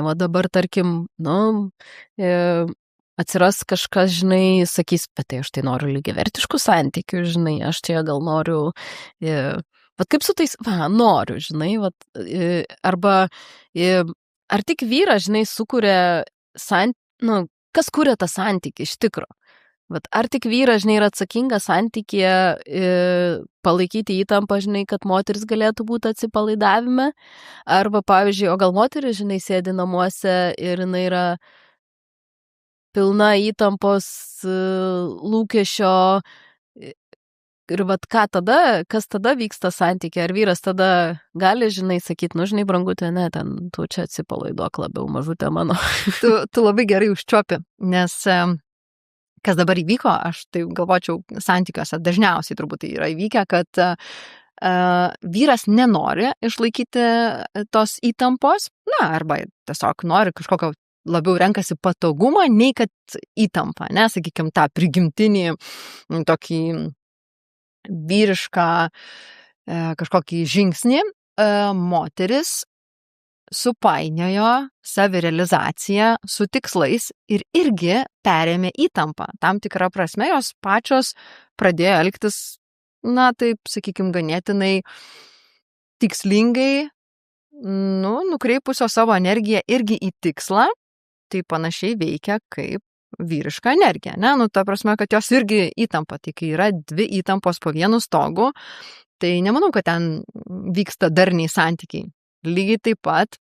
va dabar, tarkim, atsiras kažkas, žinai, sakys, bet tai aš tai noriu lygiavertiškų santykių, žinai, aš čia gal noriu, vat kaip su tais, noriu, žinai, arba ar tik vyras, žinai, sukuria kas kuria tą santykį iš tikro? Vat ar tik vyras, žinai, yra atsakingas santykėje palaikyti įtampą, žinai, kad moteris galėtų būti atsipalaidavime, arba, pavyzdžiui, o gal moteris, žinai, sėdi namuose ir jinai yra pilna įtampos lūkesčio ir vat ką tada, kas tada vyksta santykiai, ar vyras tada gali, žinai, sakyti, nu, žinai, brangutė, ne, ten, tu čia atsipalaiduok labiau, mažutė mano. Tu labai gerai užčiuopi, nes kas dabar įvyko, aš tai galvočiau santykiuose, dažniausiai turbūt tai yra įvykę, kad vyras nenori išlaikyti tos įtampos, arba tiesiog nori kažkokio labiau renkasi patogumą, nei kad įtampa, sakykime, tą prigimtinį tokį vyrišką kažkokį žingsnį. Moteris supainiojo savirealizaciją su tikslais ir irgi perėmė įtampą. Tam tikrą prasme jos pačios pradėjo elgtis, taip, sakykime, ganėtinai tikslingai, nukreipusio savo energiją irgi į tikslą. Tai panašiai veikia kaip vyriška energija, ta prasme, kad jos irgi įtampa, tai kai yra dvi įtampos po vienu stogu, tai nemanau, kad ten vyksta darniai santykiai. Lygiai taip pat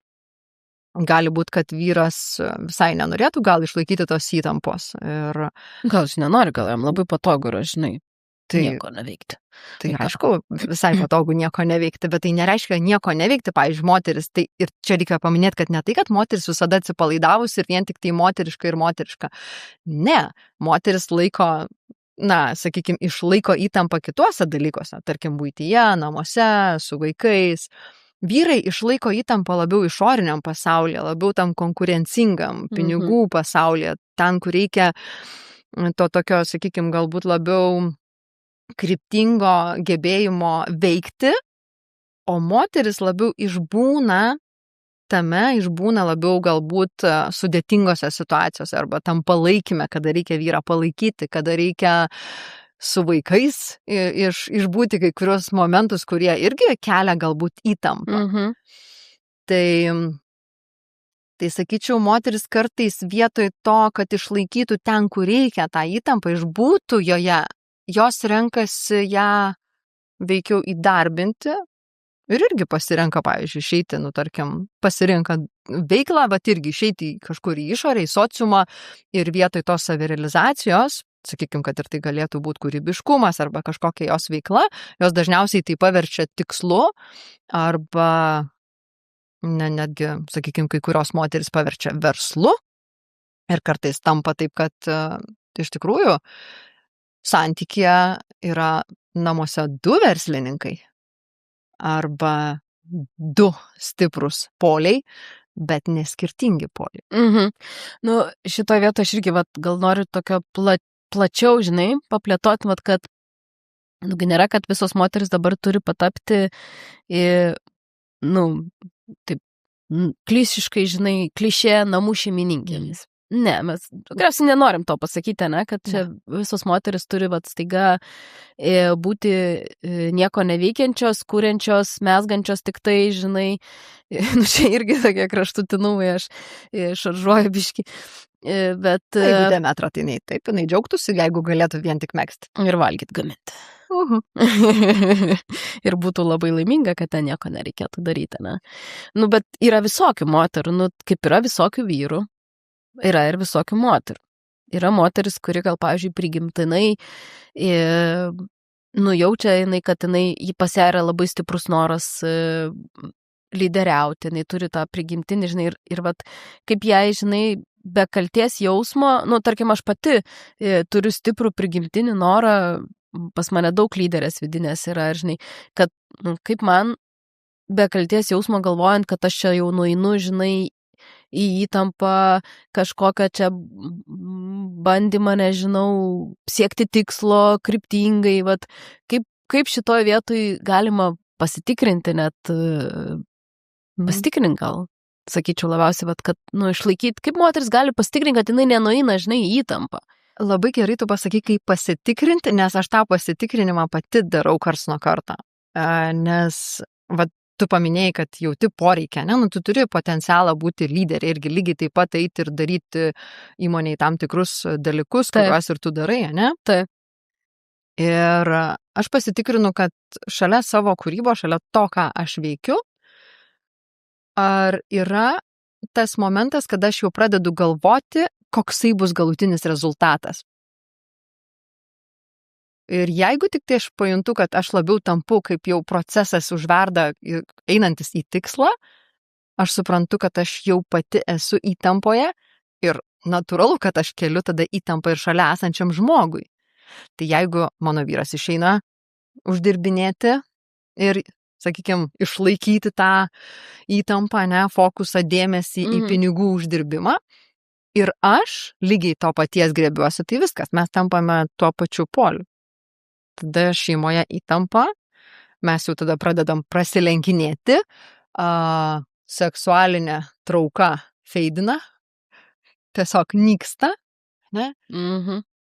gali būti, kad vyras visai nenorėtų gal išlaikyti tos įtampos. Ir gal jis nenori, gal jam labai patogu yra, žinai, nieko neveikti. Tai aišku, visai patogu nieko neveikti, bet tai nereiškia nieko neveikti, pavyzdžiui, moteris. Tai ir čia reikia paminėti, kad ne tai, kad moteris visada atsipalaidavus ir vien tik tai moteriška ir moteriška. Ne, moteris laiko, sakykime, išlaiko įtampą kituose dalykuose, tarkim, buityje, namuose, su vaikais. Vyrai išlaiko įtampą labiau išoriniam pasaulyje, labiau tam konkurencingam, pinigų pasaulyje, ten, kur reikia to tokio, sakykime, galbūt labiau kryptingo gebėjimo veikti, o moteris labiau išbūna labiau galbūt sudėtingose situacijose arba tam palaikime, kada reikia vyrą palaikyti, kada reikia su vaikais išbūti kai kurios momentus, kurie irgi kelia galbūt įtampą. Tai sakyčiau, moteris kartais vietoj to, kad išlaikytų ten, kur reikia tą įtampą, išbūtų joje, jos renkasi ją veikiau įdarbinti ir irgi pasirenka, pavyzdžiui, išeiti, tarkim, pasirenka veiklą, bet irgi išeiti kažkur į išorę, į sociumą ir vietoj tos savirealizacijos, sakykime, kad ir tai galėtų būti kūrybiškumas arba kažkokia jos veikla, jos dažniausiai tai paverčia tikslu arba netgi, sakykime, kai kurios moteris paverčia verslu ir kartais tampa taip, kad iš tikrųjų santykyje yra namuose du verslininkai arba du stiprus poliai, bet neskirtingi poliai. Šitoje vietoje aš irgi gal noriu tokio plačiau, žinai, paplėtoti, kad nėra, kad visos moteris dabar turi patapti taip, klišiškai, žinai, klišė namų šeimininkėmis. Ne, mes tikriausiai nenorim to pasakyti, kad čia visos moteris turi staiga būti nieko neveikiančios, kuriančios, mezgančios tik tai, žinai, čia irgi tokie kraštutinumai, aš šaržuoju biškį, bet... Jeigu Demetra, tai taip, jinai džiaugtųsi, jeigu galėtų vien tik megzti. Ir valgyti gaminti. Ir būtų labai laiminga, kad ten nieko nereikėtų daryti, ne? Bet yra visokių moterų, kaip yra visokių vyrų, yra ir visokių moterų. Yra moteris, kuri gal, pavyzdžiui, prigimtinai jaučia, kad jį pas ją yra labai stiprus noras lyderiauti, jinai turi tą prigimtinį, žinai, ir kaip jai, žinai, be kalties jausmo, tarkim, aš pati turiu stiprų prigimtinį norą, pas mane daug lyderės vidinės yra, žinai, kad kaip man be kalties jausmo galvojant, kad aš čia jau nueinu, žinai, į įtampą, kažkokią čia bandymą, nežinau, siekti tikslo kryptingai, kaip šitoj vietoj galima pasitikrinti net, pasitikrint gal, sakyčiau, labiausiai, vat, kad, išlaikyti, kaip moteris gali pasitikrinti, kad jinai nenueina, žinai, į įtampą. Labai gerai tu pasakai, kaip pasitikrinti, nes aš tą pasitikrinimą pati darau karts nuo karto. Nes, vat, tu paminėjai, kad jauti poreikia, ne? Tu turi potencialą būti lyderė irgi lygiai taip pat eiti ir daryti įmonėje tam tikrus dalykus, kuriuos ir tu darai, ne? Taip. Ir aš pasitikrinu, kad šalia savo kūrybos, šalia to, ką aš veikiu, ar yra tas momentas, kada aš jau pradedu galvoti, koksai bus galutinis rezultatas. Ir jeigu tik tai aš pajuntu, kad aš labiau tampu, kaip jau procesas užverda einantis į tikslą, aš suprantu, kad aš jau pati esu įtampoje ir natūralu, kad aš keliu tada įtampą ir šalia esančiam žmogui. Tai jeigu mano vyras išeina uždirbinėti ir, sakykime, išlaikyti tą įtampą, fokusą, dėmesį į pinigų uždirbimą, ir aš lygiai to paties griebiuosi, tai viskas, mes tampame tuo pačiu poliu. Tada šeimoje įtampa, mes jau tada pradedam prasilenkinėti, seksualinė trauka feidina, tiesiog nyksta, ne?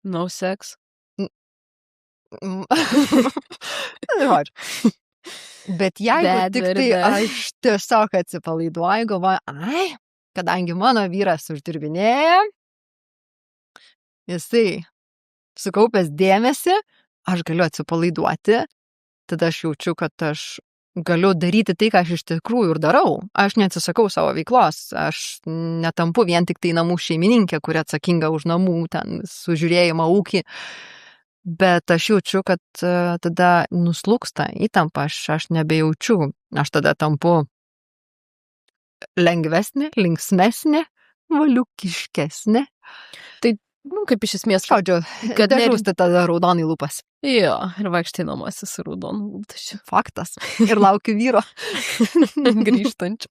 No sex. Bet jeigu tik tai aš tiesiog atsipalaiduoju, galvoju, kadangi mano vyras uždirbinėja, jisai sukaupęs dėmesį, aš galiu atsipalaiduoti, tada aš jaučiu, kad aš galiu daryti tai, ką aš iš tikrųjų ir darau. Aš neatsisakau savo veiklos, aš netampu vien tik tai namų šeimininkė, kuri atsakinga už namų, ten sužiūrėjimą, ūkį, bet aš jaučiu, kad tada nuslūksta įtampa, aš nebejaučiu, aš tada tampu lengvesnė, linksmesnė, valiukiškesnė. Tai, kaip iš esmės. Žodžiu, kad nežūsti tada raudonai lūpas. Jo, ir vaikštai namuose su raudonu lūptašiu. Faktas. Ir laukiu vyro. Grįžtančiu.